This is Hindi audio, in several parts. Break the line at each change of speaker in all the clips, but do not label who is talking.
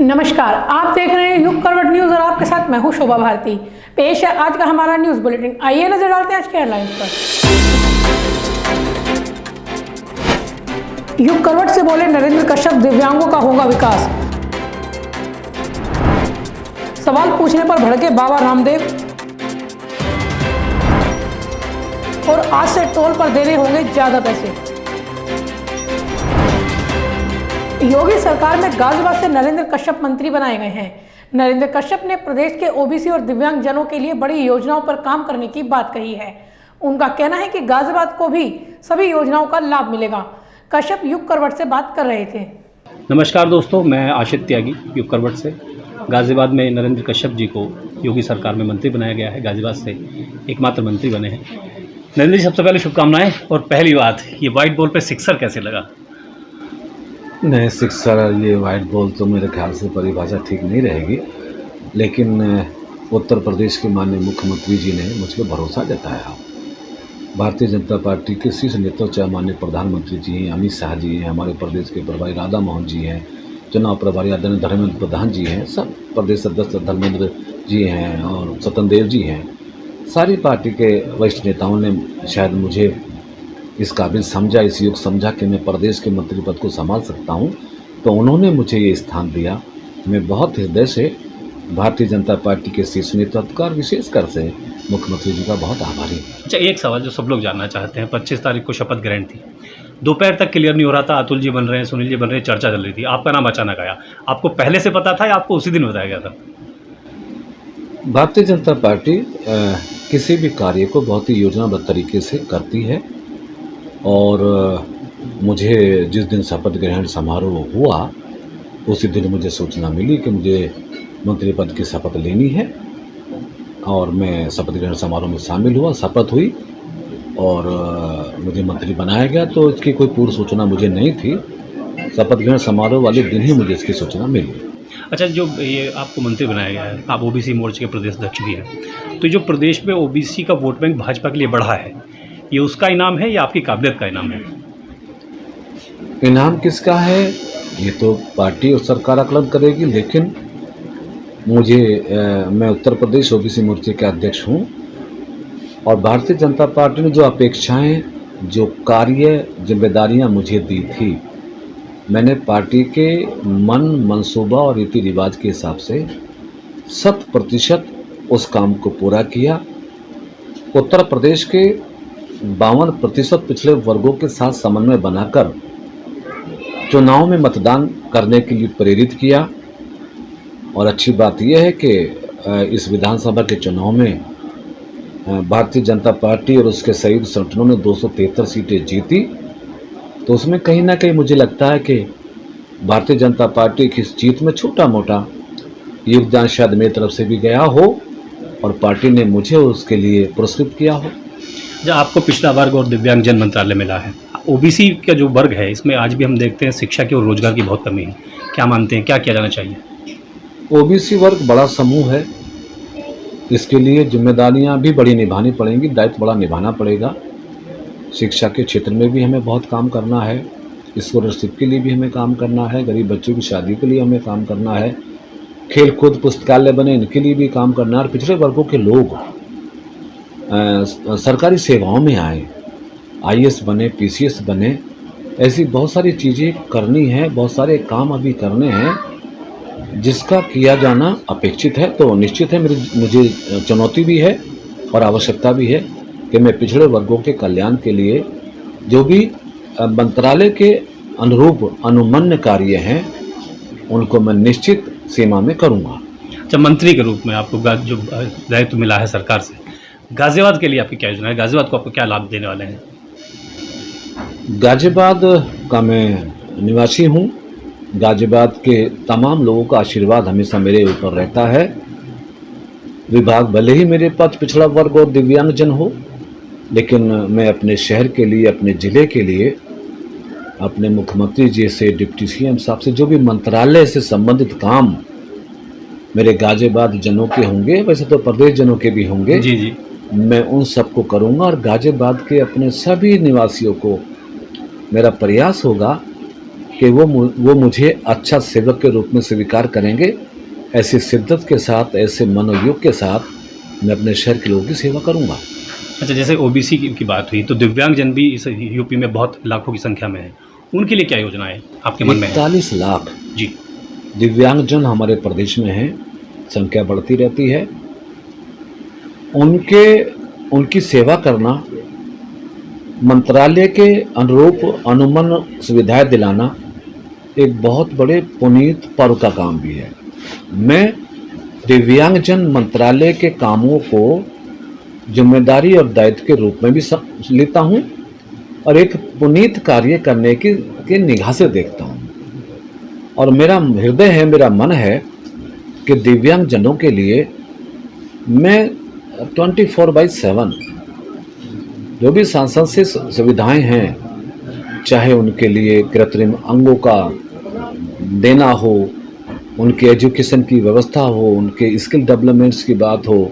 नमस्कार, आप देख रहे हैं युग करवट न्यूज और आपके साथ मैं हूं शोभा भारती। पेश है आज का हमारा न्यूज बुलेटिन। आइए नजर डालते हैं आज के हेडलाइंस पर। युग करवट से बोले नरेंद्र कश्यप, दिव्यांगों का होगा विकास। सवाल पूछने पर भड़के बाबा रामदेव। और आज से टोल पर देने होंगे ज्यादा पैसे। योगी सरकार में गाजियाबाद से नरेंद्र कश्यप मंत्री बनाए गए हैं। नरेंद्र कश्यप ने प्रदेश के ओबीसी और दिव्यांग जनों के लिए बड़ी योजनाओं पर काम करने की बात कही है। उनका कहना है कि गाजियाबाद को भी सभी योजनाओं का लाभ मिलेगा। कश्यप युग करवट से बात कर रहे थे।
नमस्कार दोस्तों, मैं आशित त्यागी युग करवट से। गाजियाबाद में नरेंद्र कश्यप जी को योगी सरकार में मंत्री बनाया गया है। गाजियाबाद से एकमात्र मंत्री बने हैं। नरेंद्र जी, सबसे पहले शुभकामनाएं। और पहली बात, ये वाइट बॉल पे सिक्सर कैसे लगा?
नहीं, सिक्सर ये वाइट बॉल तो मेरे ख्याल से परिभाषा ठीक नहीं रहेगी, लेकिन उत्तर प्रदेश के माननीय मुख्यमंत्री जी ने मुझ पर भरोसा जताया। भारतीय जनता पार्टी के शीर्ष नेता चाहे माननीय प्रधानमंत्री जी हैं, अमित शाह जी हैं, हमारे प्रदेश के प्रभारी राधा मोहन जी हैं, चुनाव प्रभारी आदरणीय धर्मेंद्र प्रधान जी हैं, सब प्रदेश सदस्य धर्मेंद्र जी हैं और स्वतंत्र देव जी हैं। सारी पार्टी के वरिष्ठ नेताओं ने शायद मुझे इस काबिल समझा, इस युग समझा कि मैं प्रदेश के मंत्री पद को संभाल सकता हूं, तो उन्होंने मुझे ये स्थान दिया। मैं बहुत हृदय से भारतीय जनता पार्टी के शीर्ष नेतृत्व का और विशेषकर से मुख्यमंत्री जी का बहुत आभारी हूँ।
अच्छा, एक सवाल जो सब लोग जानना चाहते हैं, 25 तारीख को शपथ ग्रहण थी, दोपहर तक क्लियर नहीं हो रहा था। अतुल जी बन रहे हैं, सुनील जी बन रहे हैं, चर्चा चल रही थी, आपका नाम अचानक आया। आपको पहले से पता था या आपको उसी दिन बताया गया था?
भारतीय जनता पार्टी किसी भी कार्य को बहुत ही योजनाबद्ध तरीके से करती है और मुझे जिस दिन शपथ ग्रहण समारोह हुआ उसी दिन मुझे सूचना मिली कि मुझे मंत्री पद की शपथ लेनी है और मैं शपथ ग्रहण समारोह में शामिल हुआ, शपथ हुई और मुझे मंत्री बनाया गया। तो इसकी कोई पूर्व सूचना मुझे नहीं थी। शपथ ग्रहण समारोह वाले दिन ही मुझे इसकी सूचना मिली।
अच्छा, जो ये आपको मंत्री बनाया गया है, आप ओबीसी मोर्चे के प्रदेश अध्यक्ष भी हैं, तो जो प्रदेश में ओबीसी का वोट बैंक भाजपा के लिए बढ़ा है, ये उसका इनाम है या आपकी काबिलियत का इनाम है?
इनाम किसका है ये तो पार्टी और सरकार आकलन करेगी, लेकिन मैं उत्तर प्रदेश ओबीसी मोर्चे के अध्यक्ष हूँ और भारतीय जनता पार्टी ने जो अपेक्षाएं, जो कार्य, जिम्मेदारियां मुझे दी थी, मैंने पार्टी के मंसूबा और रीति रिवाज के हिसाब से 100% उस काम को पूरा किया। उत्तर प्रदेश के 52% पिछड़े वर्गों के साथ समन्वय बनाकर चुनाव में मतदान करने के लिए प्रेरित किया। और अच्छी बात यह है कि इस विधानसभा के चुनाव में भारतीय जनता पार्टी और उसके सहयोगी संगठनों ने 273 सीटें जीती। तो उसमें कहीं ना कहीं मुझे लगता है कि भारतीय जनता पार्टी की इस जीत में छोटा मोटा योगदान शायद मेरी तरफ से भी गया हो और पार्टी ने मुझे उसके लिए पुरस्कृत किया हो।
जब आपको पिछड़ा वर्ग और दिव्यांगजन मंत्रालय मिला है, ओबीसी का जो वर्ग है, इसमें आज भी हम देखते हैं शिक्षा की और रोजगार की बहुत कमी है। क्या मानते हैं, क्या किया जाना चाहिए?
ओबीसी वर्ग बड़ा समूह है, इसके लिए जिम्मेदारियां भी बड़ी निभानी पड़ेंगी, दायित्व बड़ा निभाना पड़ेगा। शिक्षा के क्षेत्र में भी हमें बहुत काम करना है, स्कॉलरशिप के लिए भी हमें काम करना है, गरीब बच्चों की शादी के लिए हमें काम करना है, खेल कूद पुस्तकालय बने इनके लिए भी काम करना है। और पिछड़े वर्गों के लोग सरकारी सेवाओं में आए, आईएएस बने, पीसीएस बने, ऐसी बहुत सारी चीज़ें करनी है, बहुत सारे काम अभी करने हैं जिसका किया जाना अपेक्षित है। तो निश्चित है मुझे चुनौती भी है और आवश्यकता भी है कि मैं पिछड़े वर्गों के कल्याण के लिए जो भी मंत्रालय के अनुरूप अनुमन्य कार्य हैं उनको मैं निश्चित सीमा में करूँगा।
जब मंत्री के रूप में आपको जो दायित्व मिला है सरकार से, गाजियाबाद के लिए आपकी क्या योजना है? गाजियाबाद को आपको क्या लाभ देने वाले हैं?
गाजियाबाद का मैं निवासी हूँ। गाजियाबाद के तमाम लोगों का आशीर्वाद हमेशा मेरे ऊपर रहता है। विभाग भले ही मेरे पास पिछड़ा वर्ग और दिव्यांगजन हो, लेकिन मैं अपने शहर के लिए, अपने ज़िले के लिए, अपने मुख्यमंत्री जी से, डिप्टी सीएम साहब से जो भी मंत्रालय से संबंधित काम मेरे गाजियाबाद जनों के होंगे, वैसे तो प्रदेश जनों के भी होंगे,
जी,
मैं उन सबको करूँगा। और गाजियाबाद के अपने सभी निवासियों को मेरा प्रयास होगा कि वो मुझे अच्छा सेवक के रूप में स्वीकार करेंगे। ऐसी शिद्दत के साथ, ऐसे मनोयोग के साथ मैं अपने शहर के लोगों की सेवा करूंगा।
अच्छा, जैसे ओबीसी की बात हुई तो दिव्यांगजन भी इस यूपी में बहुत लाखों की संख्या में है, उनके लिए क्या योजना है आपके मन में है?
41 लाख
जी,
दिव्यांगजन हमारे प्रदेश में हैं, संख्या बढ़ती रहती है। उनकी सेवा करना, मंत्रालय के अनुरूप अनुमन सुविधाएं दिलाना एक बहुत बड़े पुनीत पर्व का काम भी है। मैं दिव्यांगजन मंत्रालय के कामों को जिम्मेदारी और दायित्व के रूप में भी लेता हूं और एक पुनीत कार्य करने की निगाह से देखता हूं। और मेरा हृदय है, मेरा मन है कि दिव्यांगजनों के लिए मैं 24/7 जो भी सांसद से सुविधाएं हैं, चाहे उनके लिए कृत्रिम अंगों का देना हो, उनके एजुकेशन की व्यवस्था हो, उनके स्किल डेवलपमेंट्स की बात हो,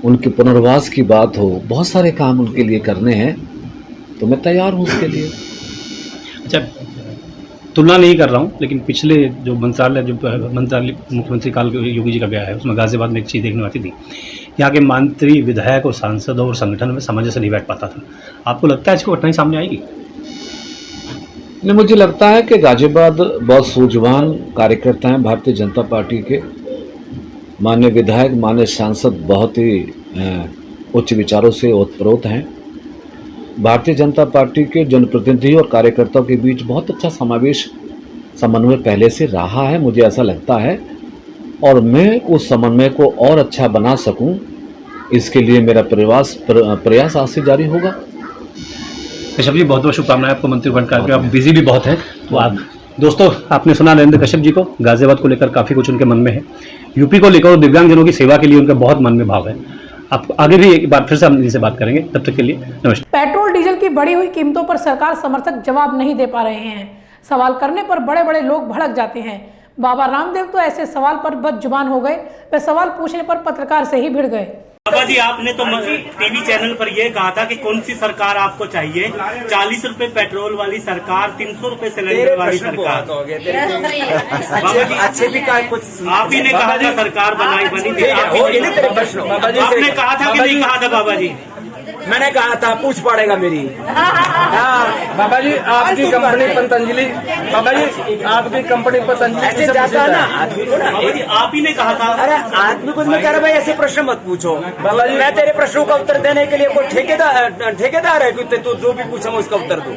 उनके पुनर्वास की बात हो, बहुत सारे काम उनके लिए करने हैं, तो मैं तैयार हूँ उसके लिए।
अच्छा, तुलना नहीं कर रहा हूँ, लेकिन पिछले जो मंत्रालय मुख्यमंत्री काल योगी जी का गया है, उसमें गाजियाबाद में एक चीज़ देखने आती थी, यहाँ के मंत्री, विधायक और सांसदों और संगठन में सामंजस्य नहीं बैठ पाता था। आपको लगता है इसको कठिनाई सामने आएगी?
नहीं, मुझे लगता है कि गाजियाबाद बहुत सूझवान कार्यकर्ता हैं भारतीय जनता पार्टी के। माननीय विधायक, माननीय सांसद बहुत ही उच्च विचारों से ओतप्रोत हैं। भारतीय जनता पार्टी के जनप्रतिनिधि और कार्यकर्ताओं के बीच बहुत अच्छा समन्वय पहले से रहा है, मुझे ऐसा लगता है, और मैं उस समन्वय को और अच्छा बना सकूं, इसके लिए मेरा प्रयास आज से जारी होगा।
कश्यप जी, बहुत बहुत शुभकामनाएं आपको मंत्री बनकर के। आप बिजी भी बहुत हैं, तो आप दोस्तों, आपने सुना नरेंद्र कश्यप जी को, गाजियाबाद को लेकर काफ़ी कुछ उनके मन में है, यूपी को लेकर और दिव्यांगजनों की सेवा के लिए उनका बहुत मन में भाव है। आप आगे भी एक बार फिर से हम इनसे बात करेंगे, तब तक के लिए नमस्कार।
पेट्रोल डीजल की बढ़ी हुई कीमतों पर सरकार समर्थक जवाब नहीं दे पा रहे हैं। सवाल करने पर बड़े बड़े लोग भड़क जाते हैं। बाबा रामदेव तो ऐसे सवाल पर बदजुबान हो गए, वे सवाल पूछने पर पत्रकार से ही भिड़ गए।
बाबा जी, आपने तो टीवी चैनल पर यह कहा था कि कौन सी सरकार आपको चाहिए, 40 रुपए पेट्रोल वाली सरकार, 300 रुपए सिलेंडर वाली सरकार। बाबा जी,
अच्छे भी का कुछ
आप ही ने कहा था सरकार बनी थी, आपने कहा था कि नहीं कहा था? बाबा जी,
मैंने कहा था, पूछ पड़ेगा मेरी।
बाबा जी, आपकी कंपनी पतंजलि, बाबा जी आपकी कंपनी पतंजलि
ऐसे जाता है ना आदमी को ना,
बाबा जी आप ही ने कहा था।
अरे आदमी को मैं कह रहा भाई ऐसे प्रश्न मत पूछो बाबा जी, मैं तेरे प्रश्नों का उत्तर देने के लिए कोई ठेकेदार है कि तू जो भी पूछा मैं उसका उत्तर दूं।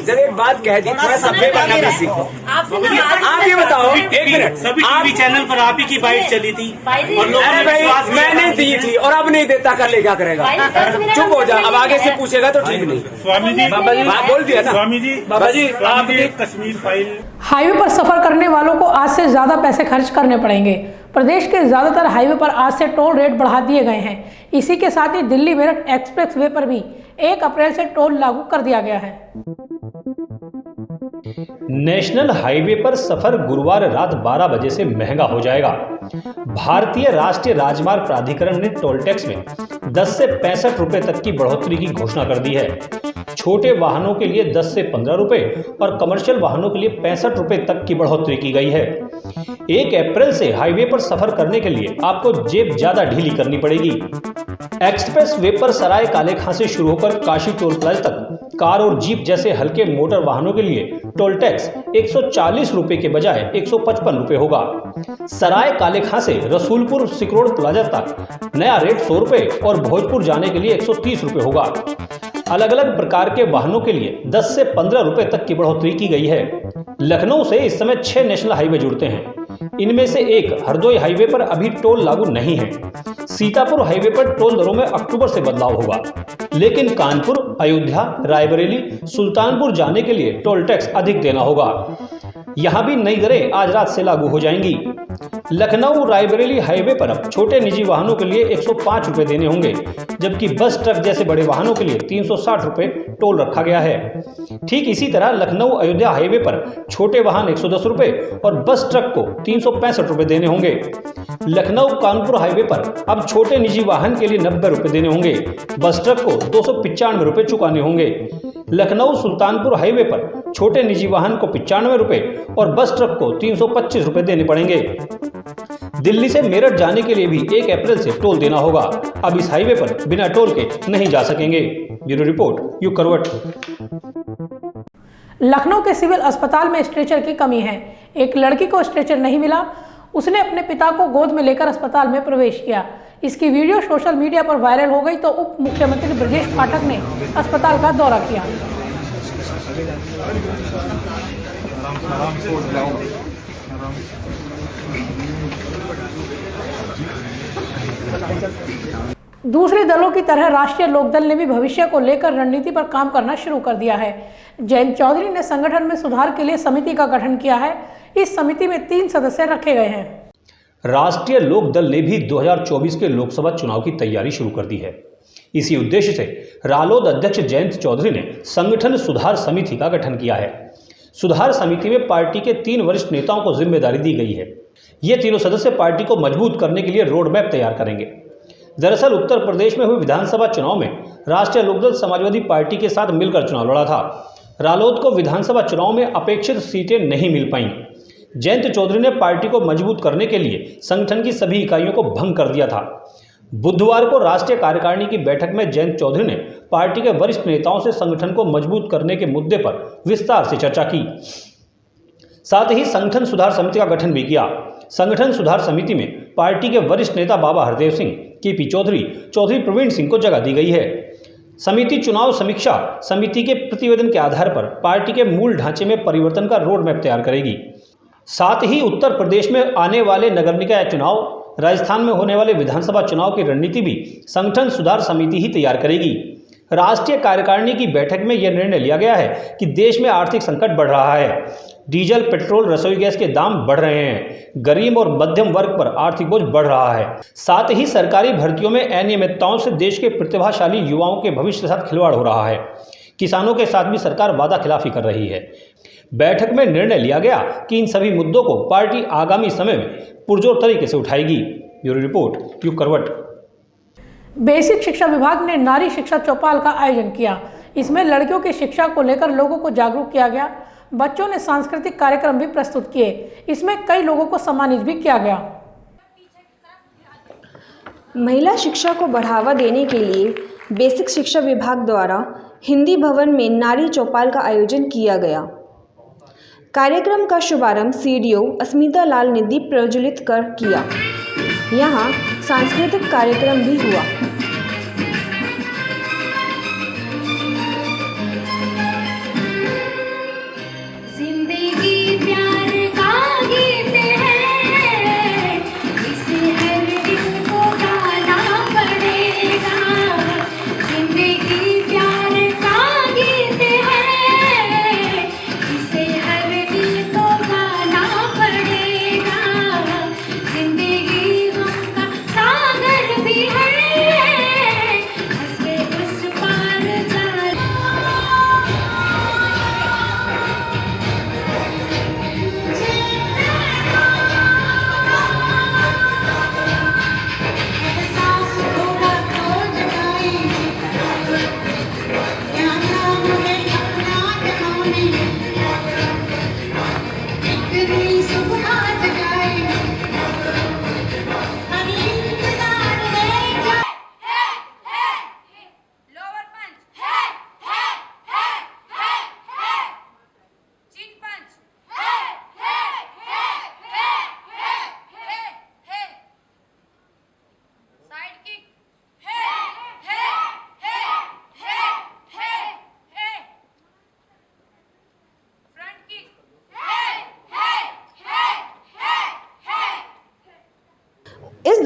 जब एक बात कह दी, थोड़ा सभ्य बनना भी सीखो। आप ये बताओ, एक मिनट,
सभी टीवी चैनल पर आप ही की बाइट चली थी और लोगों
अरे
ने
भाई
विश्वास किया था।
मैंने दी थी और अब नहीं देता, कर ले क्या करेगा? चुप हो जा, अब आगे से पूछेगा तो ठीक नहीं।
स्वामी जी,
बाबा जी
बोल दिया ना।
स्वामी जी,
बाबा जी,
आपकी कश्मीर फाइल।
हाईवे पर सफर करने वालों को आज से ज्यादा पैसे खर्च करने पड़ेंगे। प्रदेश के ज्यादातर हाईवे पर आज से टोल रेट बढ़ा दिए गए हैं। इसी के साथ ही दिल्ली मेरठ एक्सप्रेस वे पर भी 1 अप्रैल से टोल लागू कर दिया गया है।
नेशनल हाईवे पर सफर गुरुवार रात 12 बजे से महंगा हो जाएगा। भारतीय राष्ट्रीय राजमार्ग प्राधिकरण ने टोल टैक्स में 10 से 65 रुपए तक की बढ़ोतरी की घोषणा कर दी है। छोटे वाहनों के लिए 10 से 15 रुपए और कमर्शियल वाहनों के लिए 65 रुपए तक की बढ़ोतरी की गई है। 1 अप्रैल से हाईवे पर सफर करने के लिए आपको जेब ज्यादा ढीली करनी पड़ेगी। एक्सप्रेस वे पर सराय काले खां से शुरू होकर काशी टोल प्लाजा तक कार और जीप जैसे हल्के मोटर वाहनों के लिए टोल टैक्स 140 रुपए के बजाय 155 रुपए होगा। सराय काले खां से रसूलपुर सिकरोड़ प्लाजा तक नया रेट 100 रुपए और भोजपुर जाने के लिए 130 रुपए होगा। अलग अलग प्रकार के वाहनों के लिए 10 से 15 रुपए तक की बढ़ोतरी की गई है। लखनऊ से इस समय 6 नेशनल हाईवे जुड़ते हैं। इनमें से एक हरदोई हाईवे पर अभी टोल लागू नहीं है। सीतापुर हाईवे पर टोल दरों में अक्टूबर से बदलाव होगा, लेकिन कानपुर, अयोध्या, रायबरेली, सुल्तानपुर जाने के लिए टोल टैक्स अधिक देना होगा। यहाँ भी नई दरें आज रात से लागू हो जाएंगी। लखनऊ रायबरेली हाईवे पर अब छोटे निजी वाहनों के लिए 105 रुपये देने होंगे, जबकि बस ट्रक जैसे बड़े वाहनों के लिए 360 रुपये टोल रखा गया है। ठीक इसी तरह लखनऊ अयोध्या हाईवे पर छोटे वाहन 110 रुपये और बस ट्रक को 365 रुपये देने होंगे। लखनऊ कानपुर हाईवे पर अब छोटे निजी वाहन के लिए 90 रुपये देने होंगे, बस ट्रक को 295 रुपये चुकाने होंगे। लखनऊ सुल्तानपुर हाईवे पर छोटे निजी वाहन को 95 रुपये और बस ट्रक को 325 रुपये देने पड़ेंगे। दिल्ली से मेरठ जाने के लिए भी 1 अप्रैल से टोल देना होगा। अब इस हाईवे पर बिना टोल के नहीं जा सकेंगे। ब्यूरो रिपोर्ट, युग करवट।
लखनऊ के सिविल अस्पताल में स्ट्रेचर की कमी है। एक लड़की को स्ट्रेचर नहीं मिला, उसने अपने पिता को गोद में लेकर अस्पताल में प्रवेश किया। इसकी वीडियो सोशल मीडिया पर वायरल हो गई तो उप मुख्यमंत्री ब्रजेश पाठक ने अस्पताल का दौरा किया। दूसरे दलों की तरह राष्ट्रीय लोकदल ने भी भविष्य को लेकर रणनीति पर काम करना शुरू कर दिया है। जयंत चौधरी ने संगठन में सुधार के लिए समिति का गठन किया है। इस समिति में 3 सदस्य रखे गए हैं।
राष्ट्रीय लोकदल ने भी 2024 के लोकसभा चुनाव की तैयारी शुरू कर दी है। इसी उद्देश्य से रालोद अध्यक्ष जयंत चौधरी ने संगठन सुधार समिति का गठन किया है। सुधार समिति में पार्टी के 3 वरिष्ठ नेताओं को जिम्मेदारी दी गई है। ये तीनों सदस्य पार्टी को मजबूत करने के लिए रोड मैप तैयार करेंगे। दरअसल उत्तर प्रदेश में हुए विधानसभा चुनाव में राष्ट्रीय लोकदल समाजवादी पार्टी के साथ मिलकर चुनाव लड़ा था। रालोद को विधानसभा चुनाव में अपेक्षित सीटें नहीं मिल पाईं। जयंत चौधरी ने पार्टी को मजबूत करने के लिए संगठन की सभी इकाइयों को भंग कर दिया था। बुधवार को राष्ट्रीय कार्यकारिणी की बैठक में जयंत चौधरी ने पार्टी के वरिष्ठ नेताओं से संगठन को मजबूत करने के मुद्दे पर विस्तार से चर्चा की। साथ ही संगठन सुधार समिति का गठन भी किया। संगठन सुधार समिति में पार्टी के वरिष्ठ नेता बाबा हरदेव सिंह, केपी चौधरी, चौधरी प्रवीण सिंह को जगह दी गई है। समिति चुनाव समीक्षा समिति के प्रतिवेदन के आधार पर पार्टी के मूल ढांचे में परिवर्तन का रोड मैप तैयार करेगी। साथ ही उत्तर प्रदेश में आने वाले नगर निकाय चुनाव, राजस्थान में होने वाले विधानसभा चुनाव की रणनीति भी संगठन सुधार समिति ही तैयार करेगी। राष्ट्रीय कार्यकारिणी की बैठक में यह निर्णय लिया गया है कि देश में आर्थिक संकट बढ़ रहा है। डीजल, पेट्रोल, रसोई गैस के दाम बढ़ रहे हैं। गरीब और मध्यम वर्ग पर आर्थिक बोझ बढ़ रहा है। साथ ही सरकारी भर्तियों में अनियमितताओं से देश के प्रतिभाशाली युवाओं के भविष्य के साथ खिलवाड़ हो रहा है। किसानों के साथ भी सरकार वादा खिलाफी कर रही है। बैठक में निर्णय लिया गया कि इन सभी मुद्दों को पार्टी आगामी समय में पुरजोर तरीके से उठाएगी। ब्यूरो रिपोर्ट, युग करवट।
बेसिक शिक्षा विभाग ने नारी शिक्षा चौपाल का आयोजन किया। इसमें लड़कियों की शिक्षा को लेकर लोगों को जागरूक किया गया। बच्चों ने सांस्कृतिक कार्यक्रम भी प्रस्तुत किए। इसमें कई लोगों को सम्मानित भी किया गया।
महिला शिक्षा को बढ़ावा देने के लिए बेसिक शिक्षा विभाग द्वारा हिंदी भवन में नारी चौपाल का आयोजन किया गया। कार्यक्रम का शुभारंभ सीडीओ अस्मिता लाल ने दीप प्रज्वलित कर किया। यहाँ सांस्कृतिक कार्यक्रम भी हुआ।
जिंदगी गम का सागर भी है।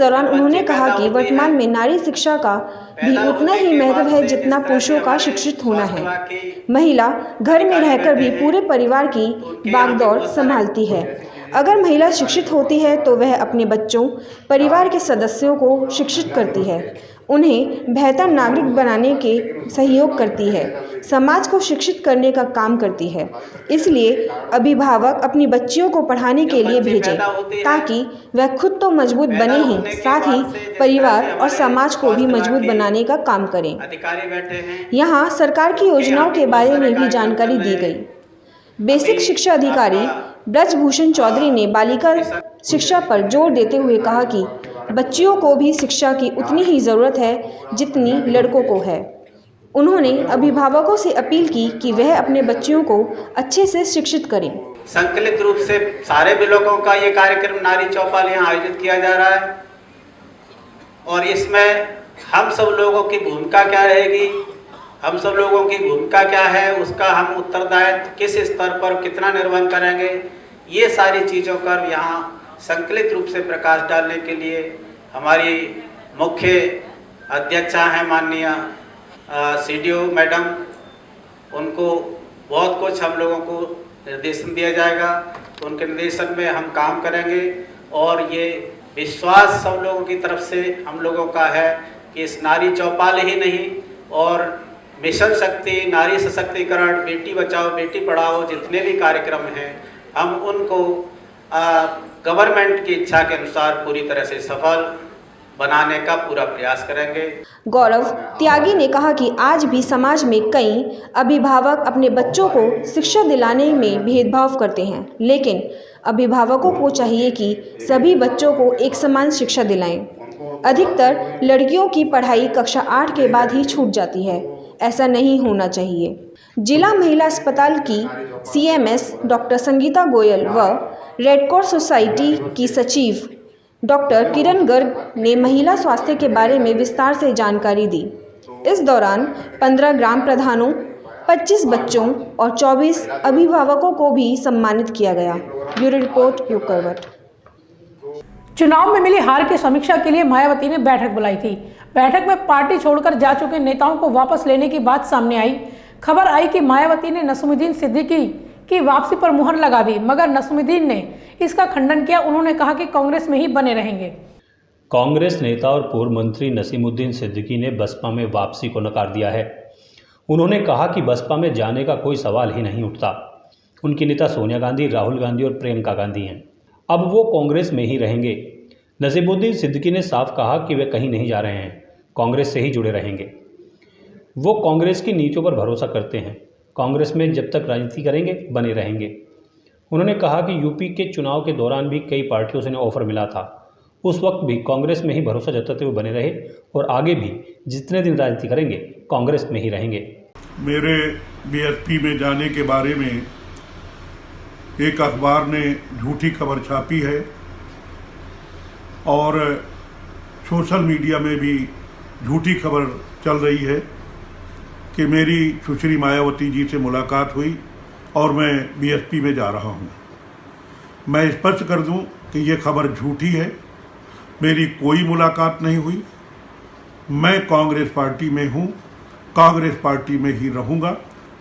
दौरान उन्होंने कहा कि वर्तमान में नारी शिक्षा का भी उतना ही महत्व है जितना पुरुषों का शिक्षित होना है। महिला घर में रहकर भी पूरे परिवार की बागडोर संभालती है। अगर महिला शिक्षित होती है तो वह अपने बच्चों, परिवार के सदस्यों को शिक्षित करती है, उन्हें बेहतर नागरिक बनाने के सहयोग करती है, समाज को शिक्षित करने का काम करती है। इसलिए अभिभावक अपनी बच्चियों को पढ़ाने के लिए भेजें ताकि वह खुद तो मजबूत बने ही साथ ही परिवार और समाज को भी मजबूत बनाने का काम करें। यहाँ सरकार की योजनाओं के बारे में भी जानकारी दी गई। बेसिक शिक्षा अधिकारी ब्रजभूषण चौधरी ने बालिका शिक्षा पर जोर देते हुए कहा कि बच्चियों को भी शिक्षा की उतनी ही ज़रूरत है जितनी लड़कों को है। उन्होंने अभिभावकों से अपील की कि वह अपने बच्चियों को अच्छे से शिक्षित करें।
संकलित रूप से सारे ब्लॉकों का ये कार्यक्रम नारी चौपाल यहाँ आयोजित किया जा रहा है और इसमें हम सब लोगों की भूमिका क्या रहेगी, हम सब लोगों की भूमिका क्या है, उसका हम उत्तरदायित्व किस स्तर पर कितना निर्वहन करेंगे, ये सारी चीज़ों पर यहाँ संकलित रूप से प्रकाश डालने के लिए हमारी मुख्य अध्यक्षा हैं माननीय सीडीओ मैडम, उनको बहुत कुछ हम लोगों को निर्देशन दिया जाएगा। तो उनके निर्देशन में हम काम करेंगे और ये विश्वास सब लोगों की तरफ से हम लोगों का है कि इस नारी चौपाल ही नहीं और मिशन शक्ति, नारी सशक्तिकरण, बेटी बचाओ बेटी पढ़ाओ जितने भी कार्यक्रम हैं हम उनको गवर्नमेंट की इच्छा के अनुसार पूरी तरह से सफल बनाने का पूरा प्रयास करेंगे।
गौरव त्यागी ने कहा कि आज भी समाज में कई अभिभावक अपने बच्चों को शिक्षा दिलाने में भेदभाव करते हैं, लेकिन अभिभावकों को चाहिए कि सभी बच्चों को एक समान शिक्षा दिलाएं। अधिकतर लड़कियों की पढ़ाई कक्षा 8 के बाद ही छूट जाती है, ऐसा नहीं होना चाहिए। जिला महिला अस्पताल की CMS डॉक्टर संगीता गोयल व रेड क्रॉस सोसाइटी की सचिव डॉक्टर किरण गर्ग ने महिला स्वास्थ्य के बारे में विस्तार से जानकारी दी। इस दौरान 15 ग्राम प्रधानों, 25 बच्चों और 24 अभिभावकों को भी सम्मानित किया गया। ब्यूरो रिपोर्ट यूग करवट।
चुनाव में मिली हार की समीक्षा के लिए मायावती ने बैठक बुलाई थी। बैठक में पार्टी छोड़कर जा चुके नेताओं को वापस लेने की बात सामने आई। खबर आई कि मायावती ने नसीमुद्दीन सिद्दीकी की वापसी पर मुहर लगा दी, मगर नसीमुद्दीन ने इसका खंडन किया। उन्होंने कहा कि कांग्रेस में ही बने रहेंगे।
कांग्रेस नेता और पूर्व मंत्री नसीमुद्दीन सिद्दीकी ने बसपा में वापसी को नकार दिया है। उन्होंने कहा कि बसपा में जाने का कोई सवाल ही नहीं उठता। उनकी नेता सोनिया गांधी, राहुल गांधी और प्रियंका गांधी हैं। अब वो कांग्रेस में ही रहेंगे। नसीमुद्दीन सिद्दीकी ने साफ कहा कि वे कहीं नहीं जा रहे हैं, कांग्रेस से ही जुड़े रहेंगे। वो कांग्रेस की नीतियों पर भरोसा करते हैं, कांग्रेस में जब तक राजनीति करेंगे बने रहेंगे। उन्होंने कहा कि यूपी के चुनाव के दौरान भी कई पार्टियों से ऑफर मिला था, उस वक्त भी कांग्रेस में ही भरोसा जताते हुए बने रहे और आगे भी जितने दिन राजनीति करेंगे कांग्रेस में ही रहेंगे।
मेरे बीएसपी में जाने के बारे में एक अखबार ने झूठी खबर छापी है और सोशल मीडिया में भी झूठी खबर चल रही है कि मेरी सुश्री मायावती जी से मुलाकात हुई और मैं बीएसपी में जा रहा हूं। मैं स्पष्ट कर दूं कि ये खबर झूठी है। मेरी कोई मुलाकात नहीं हुई। मैं कांग्रेस पार्टी में हूं, कांग्रेस पार्टी में ही रहूंगा।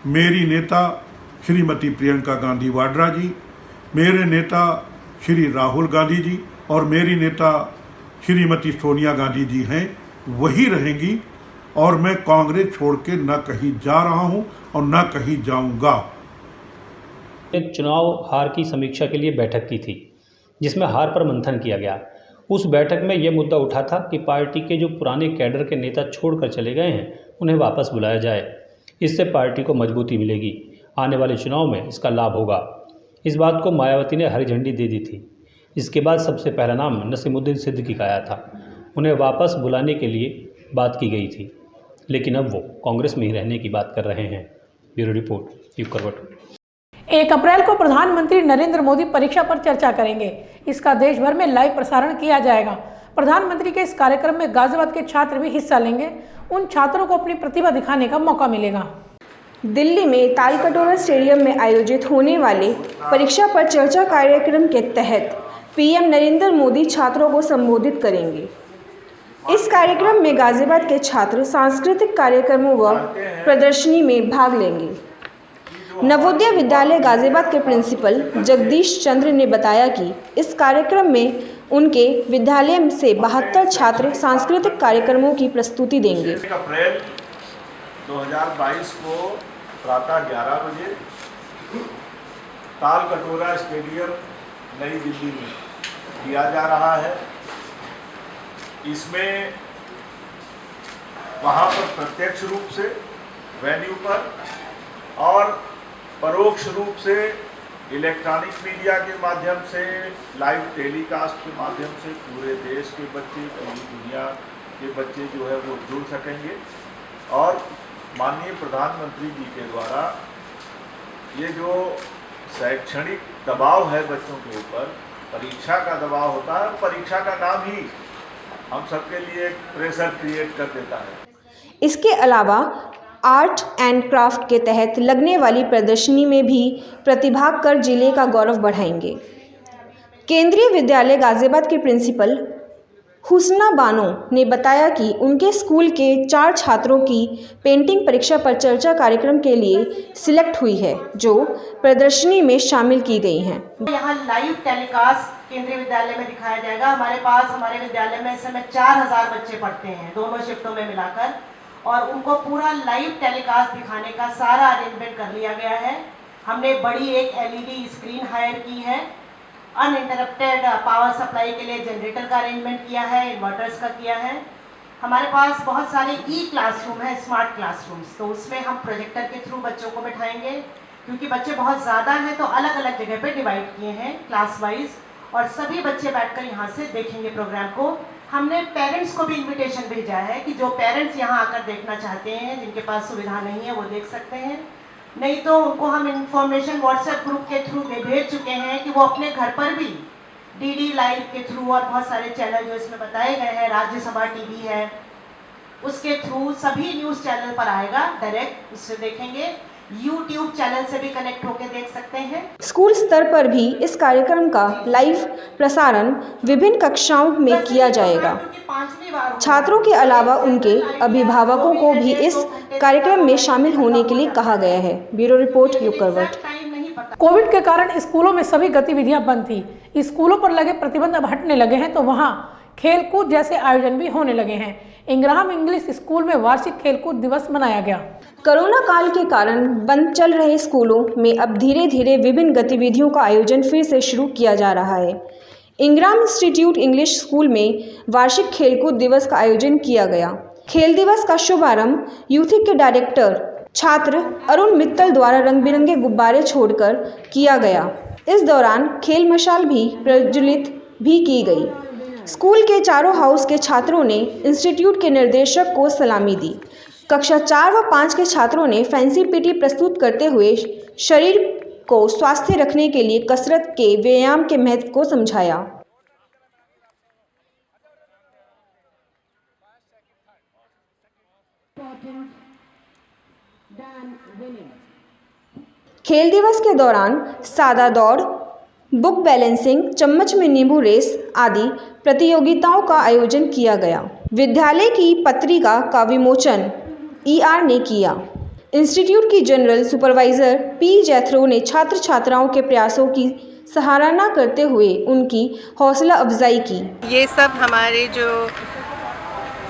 मेरी नेता श्रीमती प्रियंका गांधी वाड्रा जी, मेरे नेता श्री राहुल गांधी जी और मेरी नेता श्रीमती सोनिया गांधी जी हैं, वही रहेंगी और मैं कांग्रेस छोड़ के न कहीं जा रहा हूं और न कहीं जाऊंगा।
चुनाव हार की समीक्षा के लिए बैठक की थी, जिसमें हार पर मंथन किया गया। उस बैठक में यह मुद्दा उठा था कि पार्टी के जो पुराने कैडर के नेता छोड़कर चले गए हैं उन्हें वापस बुलाया जाए। इससे पार्टी को मजबूती मिलेगी, आने वाले चुनाव में इसका लाभ होगा। इस बात को मायावती ने हरी झंडी दे दी थी। इसके बाद सबसे पहला नाम नसीमुद्दीन सिद्दीकी का आया था। उन्हें वापस बुलाने के लिए बात की गई थी, लेकिन अब वो कांग्रेस में ही रहने की बात कर रहे हैं। ब्यूरो रिपोर्ट यूग करवट।
1 अप्रैल को प्रधानमंत्री नरेंद्र मोदी परीक्षा पर चर्चा करेंगे। इसका देश भर में लाइव प्रसारण किया जाएगा। प्रधानमंत्री के इस कार्यक्रम में गाजियाबाद के छात्र भी हिस्सा लेंगे। उन छात्रों को अपनी प्रतिभा दिखाने का मौका मिलेगा।
दिल्ली में तालकटोरा स्टेडियम में आयोजित होने वाले परीक्षा पर चर्चा कार्यक्रम के तहत पीएम नरेंद्र मोदी छात्रों को संबोधित करेंगे। इस कार्यक्रम में गाजियाबाद के छात्र सांस्कृतिक कार्यक्रमों व प्रदर्शनी में भाग लेंगे। नवोदय विद्यालय गाजियाबाद के प्रिंसिपल जगदीश चंद्र ने बताया कि इस कार्यक्रम में उनके विद्यालय से 72 छात्र सांस्कृतिक कार्यक्रमों की प्रस्तुति देंगे।
1 अप्रैल 2022 को प्रातः 11 बजे ताल कटोरा स्टेडियम नई दिल्ली में किया जा रहा है। इसमें वहाँ पर प्रत्यक्ष रूप से वेन्यू पर और परोक्ष रूप से इलेक्ट्रॉनिक मीडिया के माध्यम से लाइव टेलीकास्ट के माध्यम से पूरे देश के बच्चे, पूरी दुनिया के बच्चे जो है वो जुड़ सकेंगे। और माननीय प्रधानमंत्री जी के द्वारा ये जो शैक्षणिक दबाव है बच्चों के ऊपर, परीक्षा का दबाव होता है, परीक्षा का नाम ही हम सबके लिए एक प्रेशर क्रिएट कर देता है।
इसके अलावा आर्ट एंड क्राफ्ट के तहत लगने वाली प्रदर्शनी में भी प्रतिभाग कर जिले का गौरव बढ़ाएंगे। केंद्रीय विद्यालय गाजियाबाद के प्रिंसिपल हुस्ना बानो ने बताया कि उनके स्कूल के 4 छात्रों की पेंटिंग परीक्षा पर चर्चा कार्यक्रम के लिए सिलेक्ट हुई है, जो प्रदर्शनी में शामिल की गई हैं।
यहाँ लाइव टेलीकास्ट केंद्रीय विद्यालय में दिखाया जाएगा। हमारे पास हमारे विद्यालय में इस समय 4000 बच्चे पढ़ते हैं दोनों शिफ्टों में मिलाकर, और उनको पूरा लाइव टेलीकास्ट दिखाने का सारा अरेंजमेंट कर लिया गया है। हमने बड़ी एक LED स्क्रीन हायर की है, अनइंटरप्टेड पावर सप्लाई के लिए जनरेटर का अरेंजमेंट किया है, इन्वर्टर्स का किया है। हमारे पास बहुत सारे क्लासरूम है, स्मार्ट क्लासरूम्स, तो उसमें हम प्रोजेक्टर के थ्रू बच्चों को बैठाएंगे। क्योंकि बच्चे बहुत ज़्यादा हैं तो अलग अलग जगह पे डिवाइड किए हैं क्लास वाइज, और सभी बच्चे बैठकर यहाँ से देखेंगे प्रोग्राम को। हमने पेरेंट्स को भी इन्विटेशन भेजा है कि जो पेरेंट्स यहाँ आकर देखना चाहते हैं, जिनके पास सुविधा नहीं है, वो देख सकते हैं। नहीं तो उनको हम इंफॉर्मेशन व्हाट्सएप ग्रुप के थ्रू भेज चुके हैं कि वो अपने घर पर भी DD लाइव के थ्रू और बहुत सारे चैनल जो इसमें बताए गए हैं, राज्यसभा TV है, उसके थ्रू सभी न्यूज़ चैनल पर आएगा, डायरेक्ट उससे देखेंगे। YouTube चैनल से भी कनेक्ट होकर देख सकते हैं।
स्कूल स्तर पर भी इस कार्यक्रम का लाइव प्रसारण विभिन्न कक्षाओं में किया जाएगा। छात्रों के अलावा उनके अभिभावकों को भी इस कार्यक्रम में शामिल होने के लिए कहा गया है। ब्यूरो रिपोर्ट, युग करवट।
कोविड के कारण स्कूलों में सभी गतिविधियां बंद थी। स्कूलों पर लगे प्रतिबंध अब हटने लगे हैं, तो वहां खेलकूद जैसे आयोजन भी होने लगे हैं। इंग्राम इंग्लिश स्कूल में वार्षिक खेलकूद दिवस मनाया गया।
कोरोना काल के कारण बंद चल रहे स्कूलों में अब धीरे धीरे विभिन्न गतिविधियों का आयोजन फिर से शुरू किया जा रहा है। इंग्राम इंस्टीट्यूट इंग्लिश स्कूल में वार्षिक खेलकूद दिवस का आयोजन किया गया। खेल दिवस का शुभारंभ यूथिक के डायरेक्टर छात्र अरुण मित्तल द्वारा रंग बिरंगे गुब्बारे छोड़कर किया गया। इस दौरान खेल मशाल भी प्रज्वलित भी की गई। स्कूल के चारों हाउस के छात्रों ने इंस्टीट्यूट के निर्देशक को सलामी दी। कक्षा 4 व 5 के छात्रों ने फैंसी पीटी प्रस्तुत करते हुए शरीर को स्वस्थ रखने के लिए कसरत के व्यायाम के महत्व को समझाया। खेल दिवस के दौरान सादा दौड़, बुक बैलेंसिंग, चम्मच में नींबू रेस आदि प्रतियोगिताओं का आयोजन किया गया। विद्यालय की पत्रिका का विमोचन ER ने किया। इंस्टीट्यूट की जनरल सुपरवाइज़र P जैथरो ने छात्र छात्राओं के प्रयासों की सराहना करते हुए उनकी हौसला अफजाई की।
ये सब हमारे जो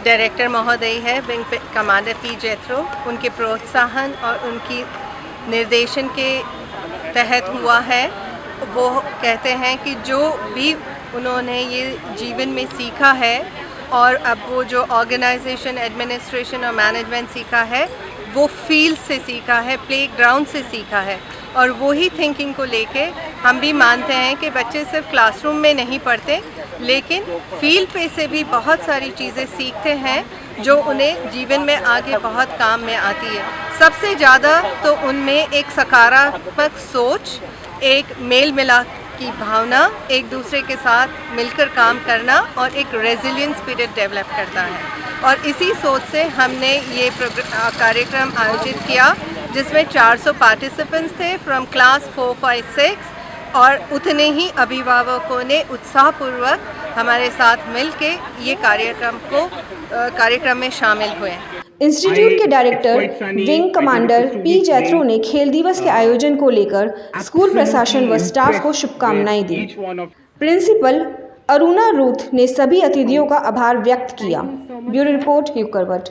डायरेक्टर महोदय है विंग कमांडर P जैथरो, उनके प्रोत्साहन और उनकी निर्देशन के तहत हुआ है। वो कहते हैं कि जो भी उन्होंने ये जीवन में सीखा है और अब वो जो ऑर्गेनाइजेशन, एडमिनिस्ट्रेशन और मैनेजमेंट सीखा है, वो फील्ड से सीखा है, प्लेग्राउंड से सीखा है। और वही थिंकिंग को लेके हम भी मानते हैं कि बच्चे सिर्फ क्लासरूम में नहीं पढ़ते, लेकिन फील्ड पे से भी बहुत सारी चीज़ें सीखते हैं जो उन्हें जीवन में आगे बहुत काम में आती है। सबसे ज़्यादा तो उनमें एक सकारात्मक सोच, एक मेल मिलाप की भावना, एक दूसरे के साथ मिलकर काम करना और एक रेजिलियंस स्पिरिट डेवलप करता है। और इसी सोच से हमने ये कार्यक्रम आयोजित किया, जिसमें 400 पार्टिसिपेंट्स थे फ्रॉम क्लास 4, 5, 6 और उतने ही अभिभावकों ने उत्साहपूर्वक हमारे साथ मिलके ये कार्यक्रम में शामिल हुए।
इंस्टीट्यूट के डायरेक्टर विंग कमांडर पी जैथरो ने खेल दिवस के आयोजन को लेकर स्कूल प्रशासन व स्टाफ को शुभकामनाएं दी। प्रिंसिपल अरुणा रूथ ने सभी अतिथियों का आभार व्यक्त किया। ब्यूरो रिपोर्ट युग करवट।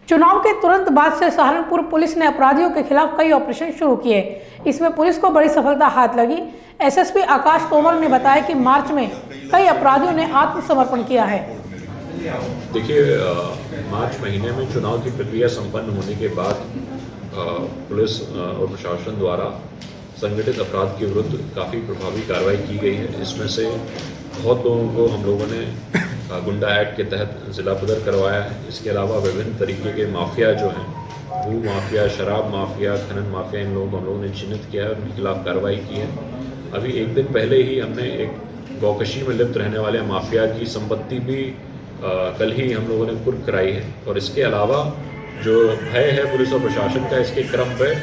चुनाव के तुरंत बाद से सहारनपुर पुलिस ने अपराधियों के खिलाफ कई ऑपरेशन शुरू किए। इसमें पुलिस को बड़ी सफलता हाथ लगी। एसएसपी आकाश तोमर ने बताया कि मार्च में कई अपराधियों ने आत्मसमर्पण किया है।
देखिए, मार्च महीने में चुनाव की प्रक्रिया संपन्न होने के बाद पुलिस और प्रशासन द्वारा संगठित अपराध के विरुद्ध काफ़ी प्रभावी कार्रवाई की गई है। इसमें से बहुत लोगों को हम लोगों ने गुंडा एक्ट के तहत जिला बदर करवाया है। इसके अलावा विभिन्न तरीके के माफिया जो हैं, भू माफिया, शराब माफिया, खनन माफिया, इन लोगों को हम लोगों ने चिन्हित किया है और उनके खिलाफ कार्रवाई की है। अभी एक दिन पहले ही हमने एक गौकशी में लिप्त रहने वाले माफिया की संपत्ति भी कल ही हम लोगों ने कुर्क कराई है। और इसके अलावा जो भय है पुलिस और प्रशासन का, इसके क्रम पर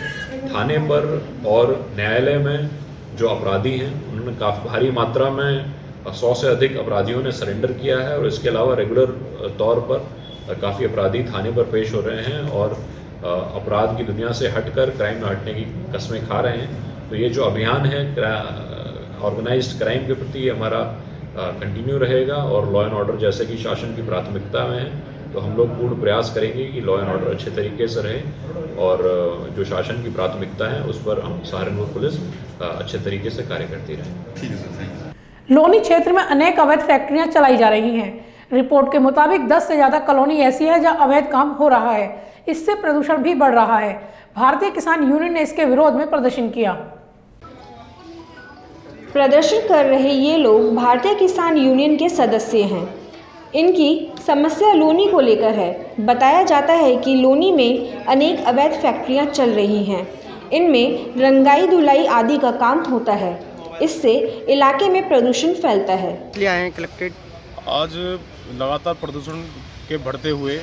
थाने पर और न्यायालय में जो अपराधी हैं उन्होंने काफ़ी भारी मात्रा में 100 से अधिक अपराधियों ने सरेंडर किया है। और इसके अलावा रेगुलर तौर पर काफ़ी अपराधी थाने पर पेश हो रहे हैं और अपराध की दुनिया से हटकर क्राइम में हटने की कस्में खा रहे हैं। तो ये जो अभियान है ऑर्गेनाइज्ड क्राइम के प्रति हमारा कंटिन्यू रहेगा और लॉ एंड ऑर्डर जैसे कि शासन की प्राथमिकता में है, तो हम लोग पूर्ण प्रयास करेंगे कि लॉ एंड ऑर्डर अच्छे तरीके से रहे और जो शासन की प्राथमिकता है उस पर हम सहारनपुर पुलिस अच्छे तरीके से कार्य करती रहे।
लोनी क्षेत्र में अनेक अवैध फैक्ट्रियां चलाई जा रही हैं। रिपोर्ट के मुताबिक 10 से ज्यादा कॉलोनी ऐसी है जहां अवैध काम हो रहा है। इससे प्रदूषण भी बढ़ रहा है। भारतीय किसान यूनियन ने इसके विरोध में प्रदर्शन किया।
प्रदर्शन कर रहे ये लोग भारतीय किसान यूनियन के सदस्य हैं। इनकी समस्या लोनी को लेकर है। बताया जाता है कि लोनी में अनेक अवैध फैक्ट्रियां चल रही हैं। इनमें रंगाई धुलाई आदि का काम होता है। इससे इलाके में प्रदूषण फैलता है।
कलेक्टेड आज लगातार प्रदूषण के बढ़ते हुए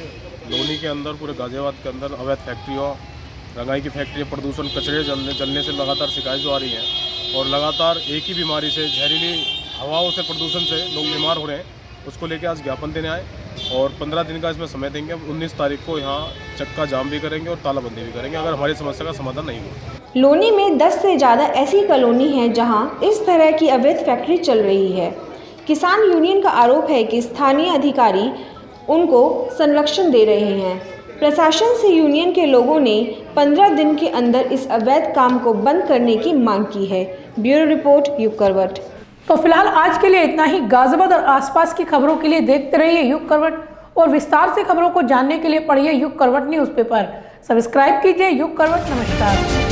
लोनी के अंदर, पूरे गाजियाबाद के अंदर अवैध फैक्ट्रियों, रंगाई की फैक्ट्रियाँ, प्रदूषण, कचरे जलने से लगातार शिकायत जो आ रही है और लगातार एक ही बीमारी से, जहरीली हवाओं से, प्रदूषण से लोग बीमार हो रहे हैं। उसको लेकर आज ज्ञापन देने आए और 15 दिन का इसमें समय देंगे। 19 तारीख को यहाँ चक्का जाम भी करेंगे और तालाबंदी भी करेंगे अगर हमारी समस्या का समाधान नहीं हुआ।
लोनी में 10 से ज़्यादा ऐसी कॉलोनी हैं जहां इस तरह की अवैध फैक्ट्री चल रही है। किसान यूनियन का आरोप है कि स्थानीय अधिकारी उनको संरक्षण दे रहे हैं। प्रशासन से यूनियन के लोगों ने 15 दिन के अंदर इस अवैध काम को बंद करने की मांग की है। ब्यूरो रिपोर्ट युग करवट।
तो फिलहाल आज के लिए इतना ही। गाजियाबाद और आसपास की खबरों के लिए देखते रहिए युग करवट और विस्तार से खबरों को जानने के लिए पढ़िए युग करवट न्यूज़पेपर। सब्सक्राइब कीजिए युग करवट। नमस्कार।